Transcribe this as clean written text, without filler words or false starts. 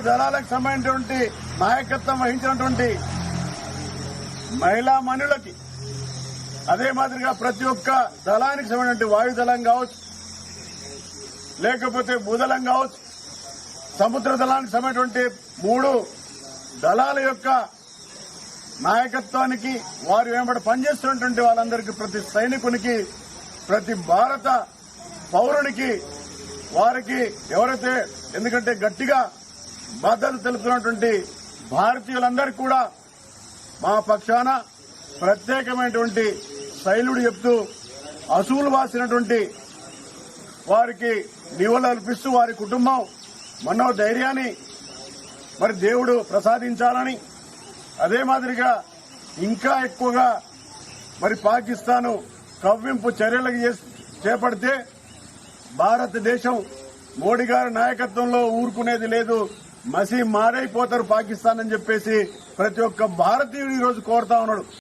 దళాలకు సంబంధించినటువంటి నాయకత్వం వహించినటువంటి మహిళా మనులకి, అదే మాదిరిగా ప్రతి ఒక్క దళానికి సంబంధించిన వాయుదళం కావచ్చు, లేకపోతే భూదళం కావచ్చు, సముద్ర దళానికి సంబంధించినటువంటి 3 దళాల యొక్క నాయకత్వానికి వారు వెంబడి పనిచేస్తున్నటువంటి వాళ్ళందరికీ, ప్రతి సైనికునికి, ప్రతి భారత పౌరునికి, వారికి ఎవరైతే ఎందుకంటే గట్టిగా మద్దతు తెలుపుతున్నటువంటి భారతీయులందరికీ కూడా మా పక్షాన ప్రత్యేకమైనటువంటి శైలుడు చెప్తూ అసూలు వాసినటువంటి వారికి నివాళులర్పిస్తూ వారి కుటుంబం మనోధైర్యాన్ని మరి దేవుడు ప్రసాదించాలని, అదే మాదిరిగా ఇంకా ఎక్కువగా మరి పాకిస్తాన్ కవ్వింపు చర్యలకు చేపడితే భారతదేశం మోడీ గారి నాయకత్వంలో ఊరుకునేది లేదు, మసి మారైపోతారు పాకిస్తాన్ అని చెప్పేసి ప్రతి ఒక్క భారతీయుడు ఈ రోజు కోరుతా ఉన్నాడు.